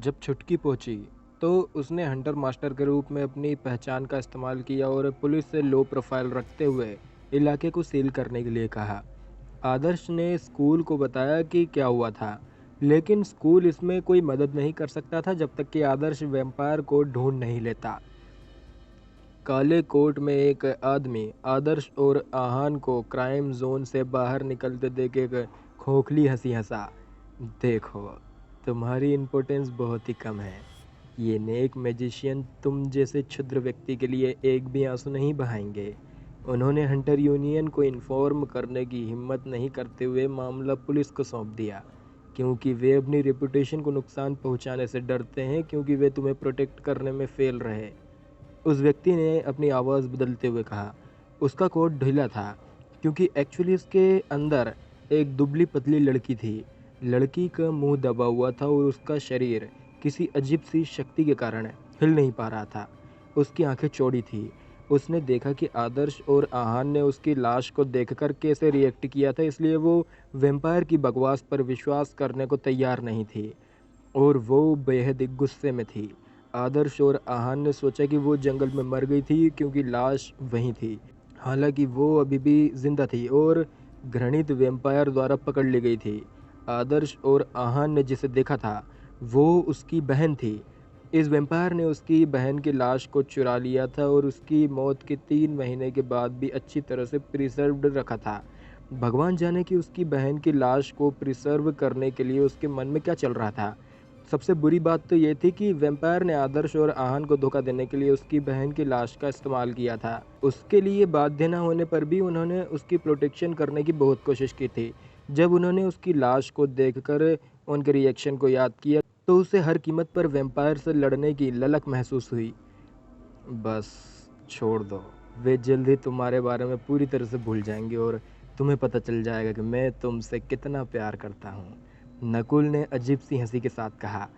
जब छुटकी पहुंची तो उसने हंटर मास्टर के रूप में अपनी पहचान का इस्तेमाल किया और पुलिस से लो प्रोफाइल रखते हुए इलाके को सील करने के लिए कहा। आदर्श ने स्कूल को बताया कि क्या हुआ था, लेकिन स्कूल इसमें कोई मदद नहीं कर सकता था जब तक कि आदर्श वैम्पायर को ढूंढ नहीं लेता। काले कोट में एक आदमी आदर्श और आहान को क्राइम जोन से बाहर निकलते देख एक खोखली हंसी हंसा। देखो, तुम्हारी इम्पोर्टेंस बहुत ही कम है। ये नेक मैजिशियन तुम जैसे क्षुद्र व्यक्ति के लिए एक भी आंसू नहीं बहाएंगे। उन्होंने हंटर यूनियन को इन्फॉर्म करने की हिम्मत नहीं करते हुए मामला पुलिस को सौंप दिया, क्योंकि वे अपनी रेपुटेशन को नुकसान पहुंचाने से डरते हैं, क्योंकि वे तुम्हें प्रोटेक्ट करने में फेल रहे। उस व्यक्ति ने अपनी आवाज़ बदलते हुए कहा। उसका कोट ढीला था, क्योंकि एक्चुअली उसके अंदर एक दुबली पतली लड़की थी। लड़की का मुंह दबा हुआ था और उसका शरीर किसी अजीब सी शक्ति के कारण हिल नहीं पा रहा था। उसकी आंखें चौड़ी थी। उसने देखा कि आदर्श और आहान ने उसकी लाश को देखकर कैसे रिएक्ट किया था, इसलिए वो वैम्पायर की बकवास पर विश्वास करने को तैयार नहीं थी और वो बेहद गुस्से में थी। आदर्श और आहान ने सोचा कि वो जंगल में मर गई थी, क्योंकि लाश वहीं थी। हालांकि वो अभी भी जिंदा थी और घृणित वैम्पायर द्वारा पकड़ ली गई थी। आदर्श और आहान ने जिसे देखा था वो उसकी बहन थी। इस वैम्पायर ने उसकी बहन की लाश को चुरा लिया था और उसकी मौत के 3 महीने के बाद भी अच्छी तरह से प्रिजर्व्ड रखा था। भगवान जाने कि उसकी बहन की लाश को प्रिजर्व करने के लिए उसके मन में क्या चल रहा था। सबसे बुरी बात तो ये थी कि वैम्पायर ने आदर्श और आहान को धोखा देने के लिए उसकी बहन की लाश का इस्तेमाल किया था। उसके लिए बाध्य न होने पर भी उन्होंने उसकी प्रोटेक्शन करने की बहुत कोशिश की थी। जब उन्होंने उसकी लाश को देखकर उनके रिएक्शन को याद किया तो उसे हर कीमत पर वैम्पायर से लड़ने की ललक महसूस हुई। बस छोड़ दो, वे जल्द ही तुम्हारे बारे में पूरी तरह से भूल जाएंगे और तुम्हें पता चल जाएगा कि मैं तुमसे कितना प्यार करता हूँ। नकुल ने अजीब सी हंसी के साथ कहा।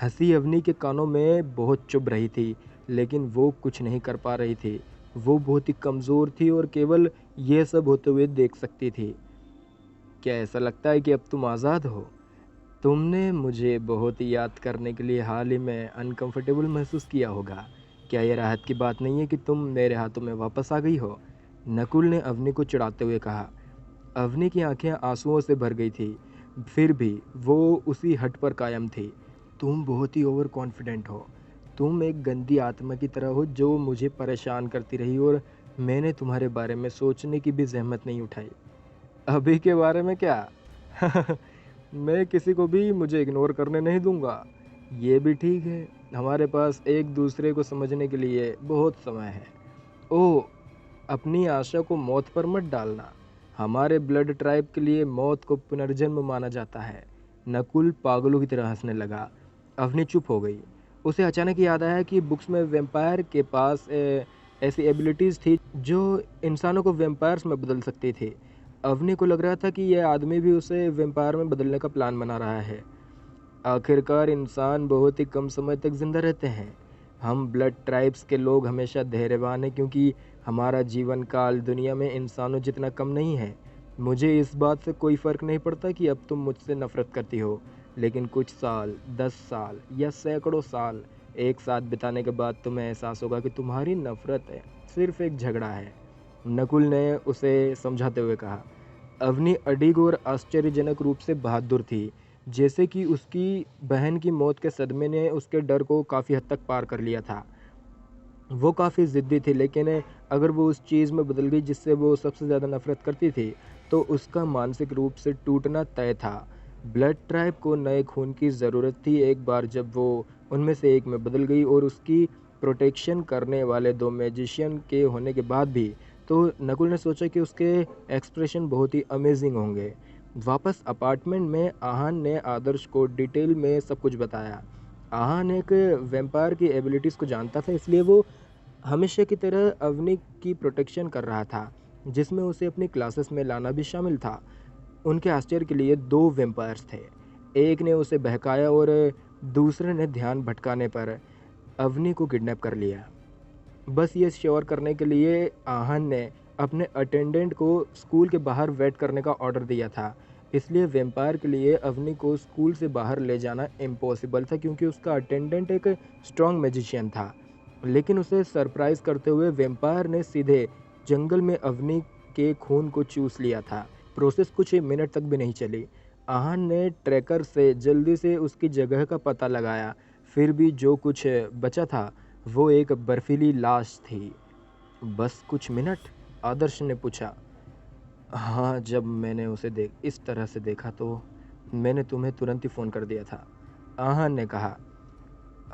हंसी अवनी के कानों में बहुत चुभ रही थी, लेकिन वो कुछ नहीं कर पा रही थी। वो बहुत ही कमज़ोर थी और केवल ये सब होते हुए देख सकती थी। क्या ऐसा लगता है कि अब तुम आज़ाद हो? तुमने मुझे बहुत ही याद करने के लिए हाल ही में अनकंफर्टेबल महसूस किया होगा। क्या यह राहत की बात नहीं है कि तुम मेरे हाथों में वापस आ गई हो? नकुल ने अवनी को चिढ़ाते हुए कहा। अवनी की आंखें आंसुओं से भर गई थी, फिर भी वो उसी हट पर कायम थी। तुम बहुत ही ओवर कॉन्फिडेंट हो। तुम एक गंदी आत्मा की तरह हो जो मुझे परेशान करती रही और मैंने तुम्हारे बारे में सोचने की भी जहमत नहीं उठाई। अभी के बारे में क्या? मैं किसी को भी मुझे इग्नोर करने नहीं दूंगा। ये भी ठीक है, हमारे पास एक दूसरे को समझने के लिए बहुत समय है। ओह, अपनी आशा को मौत पर मत डालना। हमारे ब्लड ट्राइब के लिए मौत को पुनर्जन्म माना जाता है। नकुल पागलों की तरह हंसने लगा। अवनी चुप हो गई। उसे अचानक याद आया कि बुक्स में वैम्पायर के पास ऐसी एबिलिटीज़ थी जो इंसानों को वैम्पायर्स में बदल सकती थी। अवनी को लग रहा था कि यह आदमी भी उसे वैम्पायर में बदलने का प्लान बना रहा है। आखिरकार इंसान बहुत ही कम समय तक जिंदा रहते हैं। हम ब्लड ट्राइब्स के लोग हमेशा धैर्यवान हैं, क्योंकि हमारा जीवन काल दुनिया में इंसानों जितना कम नहीं है। मुझे इस बात से कोई फ़र्क नहीं पड़ता कि अब तुम मुझसे नफ़रत करती हो, लेकिन कुछ साल, 10 साल या सैकड़ों साल एक साथ बिताने के बाद तुम्हें एहसास होगा कि तुम्हारी नफ़रत है सिर्फ एक झगड़ा है। नकुल ने उसे समझाते हुए कहा। अवनी अडिग और आश्चर्यजनक रूप से बहादुर थी, जैसे कि उसकी बहन की मौत के सदमे ने उसके डर को काफ़ी हद तक पार कर लिया था। वो काफ़ी ज़िद्दी थी, लेकिन अगर वो उस चीज़ में बदल गई जिससे वो सबसे ज़्यादा नफ़रत करती थी, तो उसका मानसिक रूप से टूटना तय था। ब्लड ट्राइब को नए खून की ज़रूरत थी। एक बार जब वो उनमें से एक में बदल गई और उसकी प्रोटेक्शन करने वाले 2 मैजिशियन के होने के बाद भी, तो नकुल ने सोचा कि उसके एक्सप्रेशन बहुत ही अमेजिंग होंगे। वापस अपार्टमेंट में आहान ने आदर्श को डिटेल में सब कुछ बताया। आहान एक वैम्पायर की एबिलिटीज़ को जानता था, इसलिए वो हमेशा की तरह अवनी की प्रोटेक्शन कर रहा था, जिसमें उसे अपनी क्लासेस में लाना भी शामिल था। उनके आश्चर्य के लिए 2 वैम्पायर्स थे। एक ने उसे बहकाया और दूसरे ने ध्यान भटकाने पर अवनी को किडनैप कर लिया। बस ये श्योर करने के लिए आहान ने अपने अटेंडेंट को स्कूल के बाहर वेट करने का ऑर्डर दिया था। इसलिए वैम्पायर के लिए अवनी को स्कूल से बाहर ले जाना इम्पॉसिबल था क्योंकि उसका अटेंडेंट एक स्ट्रॉन्ग मैजिशियन था। लेकिन उसे सरप्राइज करते हुए वैम्पायर ने सीधे जंगल में अवनी के खून को चूस लिया था। प्रोसेस कुछ मिनट तक भी नहीं चली। आहान ने ट्रैकर से जल्दी से उसकी जगह का पता लगाया। फिर भी जो कुछ बचा था वो एक बर्फीली लाश थी। बस कुछ मिनट? आदर्श ने पूछा। हाँ, जब मैंने उसे इस तरह से देखा तो मैंने तुम्हें तुरंत ही फ़ोन कर दिया था, आहान ने कहा।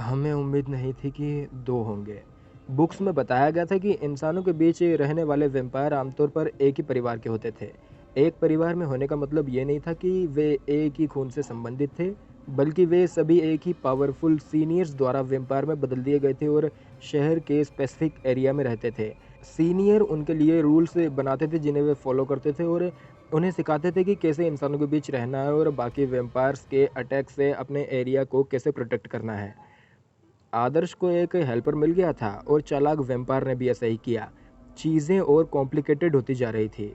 हमें उम्मीद नहीं थी कि दो होंगे। बुक्स में बताया गया था कि इंसानों के बीच रहने वाले वैम्पायर आमतौर पर एक ही परिवार के होते थे। एक परिवार में होने का मतलब ये नहीं था कि वे एक ही खून से संबंधित थे, बल्कि वे सभी एक ही पावरफुल सीनियर्स द्वारा वैम्पायर में बदल दिए गए थे और शहर के स्पेसिफिक एरिया में रहते थे। सीनियर उनके लिए रूल्स बनाते थे जिन्हें वे फॉलो करते थे और उन्हें सिखाते थे कि कैसे इंसानों के बीच रहना है और बाकी वैम्पायर्स के अटैक से अपने एरिया को कैसे प्रोटेक्ट करना है। आदर्श को एक हेल्पर मिल गया था और चालाक वैम्पायर ने भी ऐसा ही किया। चीज़ें और कॉम्प्लिकेटेड होती जा रही थी।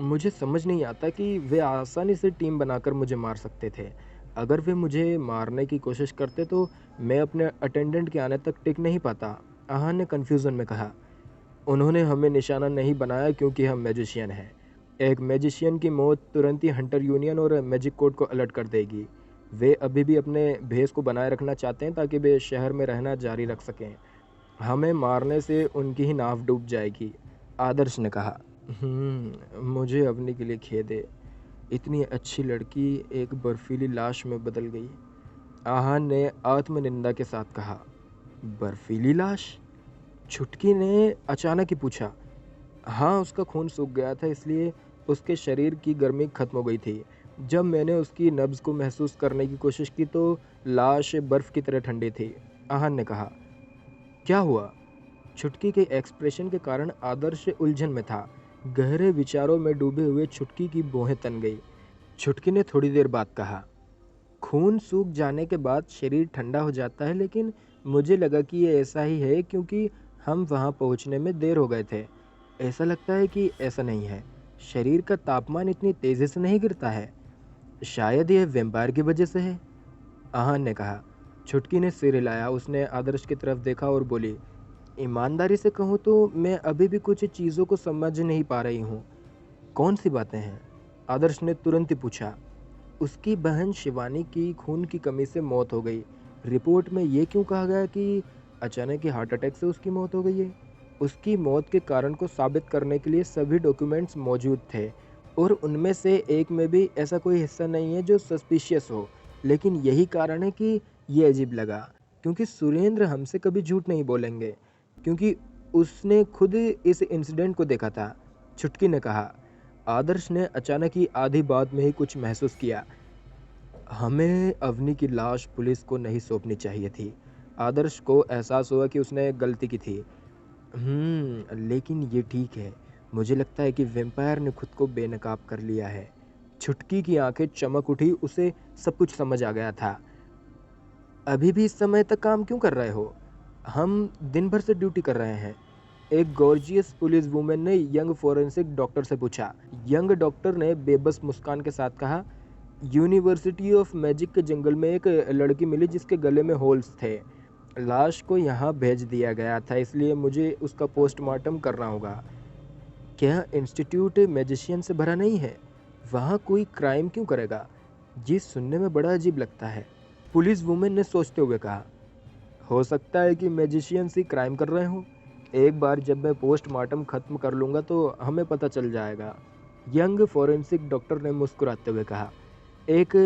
मुझे समझ नहीं आता कि वे आसानी से टीम बनाकर मुझे मार सकते थे। अगर वे मुझे मारने की कोशिश करते तो मैं अपने अटेंडेंट के आने तक टिक नहीं पाता, आहान ने कन्फ्यूज़न में कहा। उन्होंने हमें निशाना नहीं बनाया क्योंकि हम मैजिशियन हैं। एक मैजिशियन की मौत तुरंत ही हंटर यूनियन और मैजिक कोड को अलर्ट कर देगी। वे अभी भी अपने भेष को बनाए रखना चाहते हैं ताकि वे शहर में रहना जारी रख सकें। हमें मारने से उनकी ही नाव डूब जाएगी, आदर्श ने कहा। मुझे अवनी के लिए खेद है। इतनी अच्छी लड़की एक बर्फीली लाश में बदल गई, आहान ने आत्मनिंदा के साथ कहा। बर्फीली लाश? छुटकी ने अचानक ही पूछा। हाँ, उसका खून सूख गया था इसलिए उसके शरीर की गर्मी खत्म हो गई थी। जब मैंने उसकी नब्ज़ को महसूस करने की कोशिश की तो लाश बर्फ़ की तरह ठंडी थी, आहान ने कहा। क्या हुआ? छुटकी के एक्सप्रेशन के कारण आदर्श उलझन में था। गहरे विचारों में डूबे हुए छुटकी की भौहें तन गई। छुटकी ने थोड़ी देर बाद कहा, खून सूख जाने के बाद शरीर ठंडा हो जाता है, लेकिन मुझे लगा कि ये ऐसा ही है क्योंकि हम वहाँ पहुँचने में देर हो गए थे। ऐसा लगता है कि ऐसा नहीं है। शरीर का तापमान इतनी तेज़ी से नहीं गिरता है। शायद यह वैम्पायर की वजह से है, आहान ने कहा। छुटकी ने सिर हिलाया। उसने आदर्श की तरफ देखा और बोली, ईमानदारी से कहूँ तो मैं अभी भी कुछ चीज़ों को समझ नहीं पा रही हूँ। कौन सी बातें हैं? आदर्श ने तुरंत ही पूछा। उसकी बहन शिवानी की खून की कमी से मौत हो गई। रिपोर्ट में ये क्यों कहा गया कि अचानक ही हार्ट अटैक से उसकी मौत हो गई है? उसकी मौत के कारण को साबित करने के लिए सभी डॉक्यूमेंट्स मौजूद थे और उनमें से एक में भी ऐसा कोई हिस्सा नहीं है जो सस्पिशियस हो। लेकिन यही कारण है कि ये अजीब लगा, क्योंकि सुरेंद्र हमसे कभी झूठ नहीं बोलेंगे, क्योंकि उसने खुद इस इंसिडेंट को देखा था, छुटकी ने कहा। आदर्श ने अचानक ही आधी बात में ही कुछ महसूस किया। हमें अवनी की लाश पुलिस को नहीं सौंपनी चाहिए थी। आदर्श को एहसास हुआ कि उसने गलती की थी। लेकिन ये ठीक है। मुझे लगता है कि वैम्पायर ने खुद को बेनकाब कर लिया है। छुटकी की आंखें चमक उठी। उसे सब कुछ समझ आ गया था। अभी भी इस समय तक काम क्यों कर रहे हो? हम दिन भर से ड्यूटी कर रहे हैं, एक गॉर्जियस पुलिस वुमेन ने यंग फोरेंसिक डॉक्टर से पूछा। यंग डॉक्टर ने बेबस मुस्कान के साथ कहा, यूनिवर्सिटी ऑफ मैजिक के जंगल में एक लड़की मिली जिसके गले में होल्स थे। लाश को यहाँ भेज दिया गया था, इसलिए मुझे उसका पोस्टमार्टम करना होगा। क्या इंस्टीट्यूट मैजिशियन से भरा नहीं है? वहाँ कोई क्राइम क्यों करेगा? ये सुनने में बड़ा अजीब लगता है, पुलिस वुमेन ने सोचते हुए कहा। हो सकता है कि मैजिशियंस ही क्राइम कर रहे हों। एक बार जब मैं पोस्टमार्टम खत्म कर लूँगा तो हमें पता चल जाएगा, यंग फोरेंसिक डॉक्टर ने मुस्कुराते हुए कहा। एक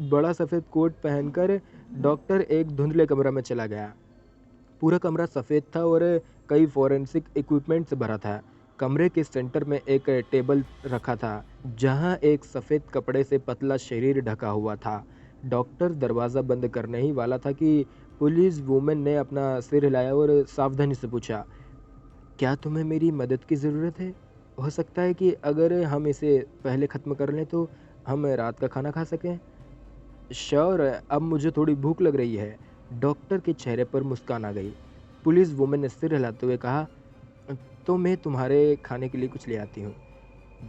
बड़ा सफ़ेद कोट पहनकर डॉक्टर एक धुंधले कमरा में चला गया। पूरा कमरा सफ़ेद था और कई फोरेंसिक इक्विपमेंट से भरा था। कमरे के सेंटर में एक टेबल रखा था जहां एक सफ़ेद कपड़े से पतला शरीर ढका हुआ था। डॉक्टर दरवाज़ा बंद करने ही वाला था कि पुलिस वुमेन ने अपना सिर हिलाया और सावधानी से पूछा, क्या तुम्हें मेरी मदद की ज़रूरत है? हो सकता है कि अगर हम इसे पहले ख़त्म कर लें तो हम रात का खाना खा सकें। श्योर, अब मुझे थोड़ी भूख लग रही है। डॉक्टर के चेहरे पर मुस्कान आ गई। पुलिस वुमेन ने सिर हिलाते हुए कहा, तो मैं तुम्हारे खाने के लिए कुछ ले आती हूँ।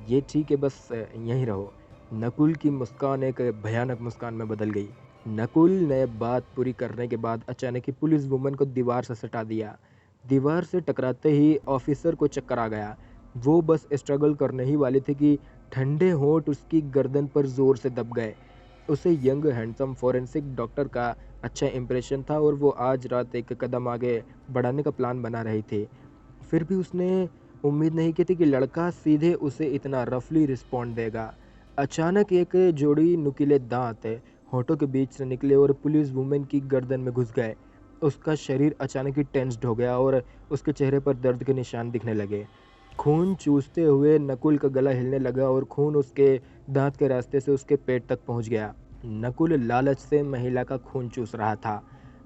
ये ठीक है, बस यहीं रहो। नकुल की मुस्कान एक भयानक मुस्कान में बदल गई। नकुल ने बात पूरी करने के बाद अचानक ही पुलिस वुमन को दीवार से सटा दिया। दीवार से टकराते ही ऑफिसर को चक्कर आ गया। वो बस स्ट्रगल करने ही वाली थी कि ठंडे होंठ उसकी गर्दन पर जोर से दब गए। उसे यंग हैंडसम फॉरेंसिक डॉक्टर का अच्छा इंप्रेशन था और वो आज रात एक कदम आगे बढ़ाने का प्लान बना रही थी। फिर भी उसने उम्मीद नहीं की थी कि लड़का सीधे उसे इतना रफली रिस्पॉन्ड देगा। अचानक एक जोड़ी नुकीले दांत होठों के बीच से निकले और पुलिस वुमेन की गर्दन में घुस गए। उसका शरीर अचानक ही टेंस्ड हो गया और उसके चेहरे पर दर्द के निशान दिखने लगे। खून चूसते हुए नकुल का गला हिलने लगा और खून उसके दांत के रास्ते से उसके पेट तक पहुंच गया। नकुल लालच से महिला का खून चूस रहा था।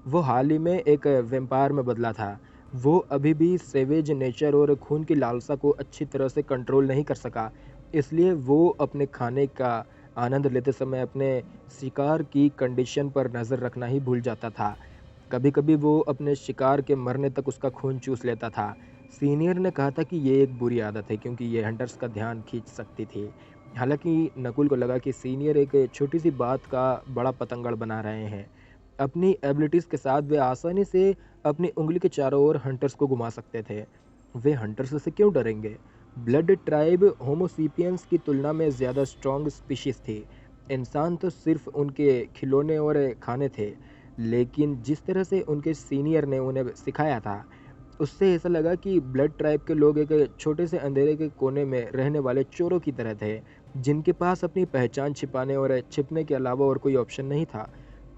वो हाल ही में एक वेम्पायर में बदला था। वो अभी भी सेवेज नेचर और खून की लालसा को अच्छी तरह से कंट्रोल नहीं कर सका। इसलिए वो अपने खाने का आनंद लेते समय अपने शिकार की कंडीशन पर नज़र रखना ही भूल जाता था। कभी कभी वो अपने शिकार के मरने तक उसका खून चूस लेता था। सीनियर ने कहा था कि ये एक बुरी आदत है क्योंकि ये हंटर्स का ध्यान खींच सकती थी। हालांकि नकुल को लगा कि सीनियर एक छोटी सी बात का बड़ा पतंगड़ बना रहे हैं। अपनी एबिलिटीज़ के साथ वे आसानी से अपनी उंगली के चारों ओर हंटर्स को घुमा सकते थे। वे हंटर्स से क्यों डरेंगे? ब्लड ट्राइब होमोसेपियंस की तुलना में ज़्यादा स्ट्रॉन्ग स्पीशीज़ थी। इंसान तो सिर्फ उनके खिलौने और खाने थे। लेकिन जिस तरह से उनके सीनियर ने उन्हें सिखाया था, उससे ऐसा लगा कि ब्लड ट्राइब के लोग एक छोटे से अंधेरे के कोने में रहने वाले चोरों की तरह थे, जिनके पास अपनी पहचान छिपाने और छिपने के अलावा और कोई ऑप्शन नहीं था।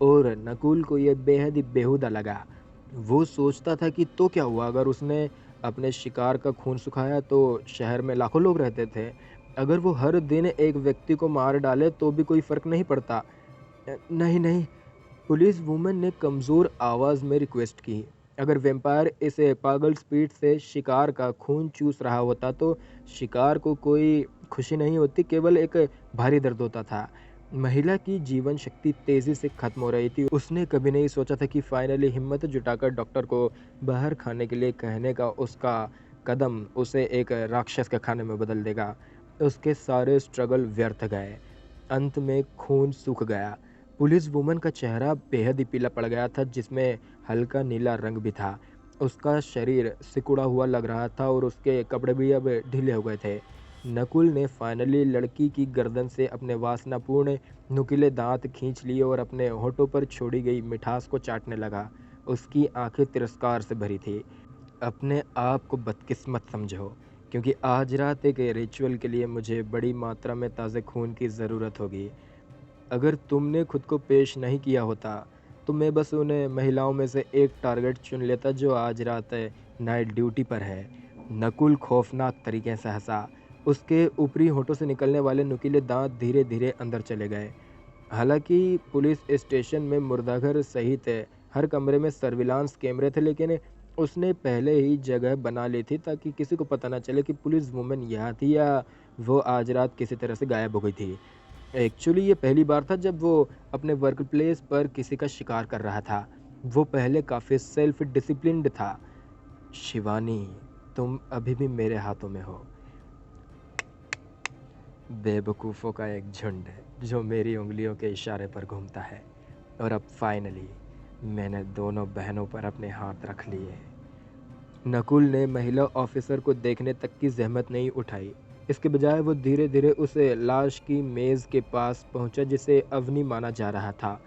और नकुल को यह बेहद ही बेहुदा लगा। वो सोचता था कि तो क्या हुआ अगर उसने अपने शिकार का खून सुखाया, तो शहर में लाखों लोग रहते थे। अगर वो हर दिन एक व्यक्ति को मार डाले तो भी कोई फ़र्क नहीं पड़ता। नहीं, नहीं, पुलिस वुमन ने कमज़ोर आवाज़ में रिक्वेस्ट की। अगर वैम्पायर इस पागल स्पीड से शिकार का खून चूस रहा होता तो शिकार को कोई खुशी नहीं होती, केवल एक भारी दर्द होता था। महिला की जीवन शक्ति तेज़ी से ख़त्म हो रही थी। उसने कभी नहीं सोचा था कि फाइनली हिम्मत जुटाकर डॉक्टर को बाहर खाने के लिए कहने का उसका कदम उसे एक राक्षस के खाने में बदल देगा। उसके सारे स्ट्रगल व्यर्थ गए। अंत में खून सूख गया। पुलिस वुमन का चेहरा बेहद ही पीला पड़ गया था, जिसमें हल्का नीला रंग भी था। उसका शरीर सिकुड़ा हुआ लग रहा था और उसके कपड़े भी अब ढीले हो गए थे। नकुल ने फाइनली लड़की की गर्दन से अपने वासनापूर्ण नुकीले दांत खींच लिए और अपने होठों पर छोड़ी गई मिठास को चाटने लगा। उसकी आंखें तिरस्कार से भरी थी। अपने आप को बदकिस्मत समझो, क्योंकि आज रात एक रिचुअल के लिए मुझे बड़ी मात्रा में ताज़े खून की ज़रूरत होगी। अगर तुमने खुद को पेश नहीं किया होता, तो मैं बस उन महिलाओं में से एक टारगेट चुन लेता जो आज रात नाइट ड्यूटी पर है। नकुल खौफनाक तरीके से हंसा। उसके ऊपरी होठों से निकलने वाले नुकीले दांत धीरे धीरे अंदर चले गए। हालांकि पुलिस स्टेशन में मुर्दाघर सहित हर कमरे में सर्विलांस कैमरे थे, लेकिन उसने पहले ही जगह बना ली थी ताकि किसी को पता न चले कि पुलिस वुमन यहाँ थी या वो आज रात किसी तरह से गायब हो गई थी। एक्चुअली ये पहली बार था जब वो अपने वर्क प्लेस पर किसी का शिकार कर रहा था। वो पहले काफ़ी सेल्फ डिसिप्लिन्ड था। शिवानी, तुम अभी भी मेरे हाथों में हो। बेवकूफ़ों का एक झुंड जो मेरी उंगलियों के इशारे पर घूमता है। और अब फाइनली मैंने दोनों बहनों पर अपने हाथ रख लिए। नकुल ने महिला ऑफिसर को देखने तक की जहमत नहीं उठाई। इसके बजाय वो धीरे धीरे उस लाश की मेज़ के पास पहुंचा जिसे अवनी माना जा रहा था।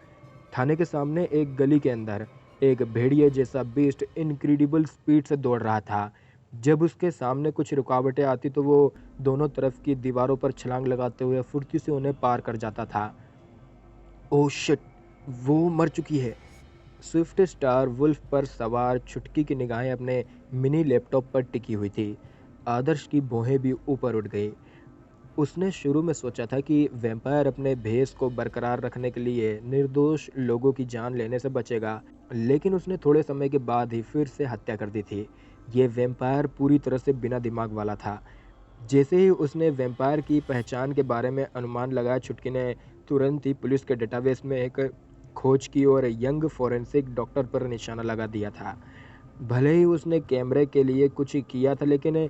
थाने के सामने एक गली के अंदर एक भेड़िए जैसा बीस्ट इनक्रेडिबल स्पीड से दौड़ रहा था। जब उसके सामने कुछ रुकावटें आती तो वो दोनों तरफ की दीवारों पर छलांग लगाते हुए फुर्ती से उन्हें पार कर जाता था। Oh shit! वो मर चुकी है। स्विफ्ट स्टार वुल्फ पर सवार छुटकी की निगाहें अपने मिनी लैपटॉप पर टिकी हुई थी। आदर्श की भौहें भी ऊपर उठ गई। उसने शुरू में सोचा था कि वैम्पायर अपने भेष को बरकरार रखने के लिए निर्दोष लोगों की जान लेने से बचेगा, लेकिन उसने थोड़े समय के बाद ही फिर से हत्या कर दी थी। ये वैम्पायर पूरी तरह से बिना दिमाग वाला था। जैसे ही उसने वैम्पायर की पहचान के बारे में अनुमान लगाया, छुटकी ने तुरंत ही पुलिस के डेटाबेस में एक खोज की और यंग फॉरेंसिक डॉक्टर पर निशाना लगा दिया था। भले ही उसने कैमरे के लिए कुछ किया था, लेकिन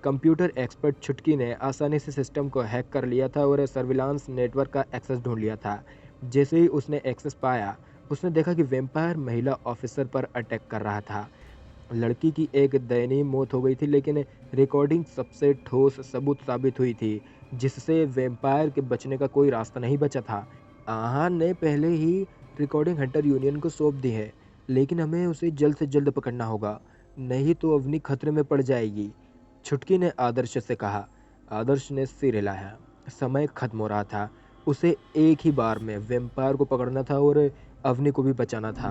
कंप्यूटर एक्सपर्ट छुटकी ने आसानी से सिस्टम को हैक कर लिया था और सर्विलांस नेटवर्क का एक्सेस ढूंढ लिया था। जैसे ही उसने एक्सेस पाया, उसने देखा कि वेम्पायर महिला ऑफिसर पर अटैक कर रहा था। लड़की की एक दयनीय मौत हो गई थी, लेकिन रिकॉर्डिंग सबसे ठोस सबूत साबित हुई थी, जिससे वेम्पायर के बचने का कोई रास्ता नहीं बचा था। आहान ने पहले ही रिकॉर्डिंग हंटर यूनियन को सौंप दी है, लेकिन हमें उसे जल्द से जल्द पकड़ना होगा, नहीं तो अवनी खतरे में पड़ जाएगी। छुटकी ने आदर्श से कहा। आदर्श ने सिर हिलाया। समय खत्म हो रहा था। उसे एक ही बार में वेम्पायर को पकड़ना था और अवनी को भी बचाना था।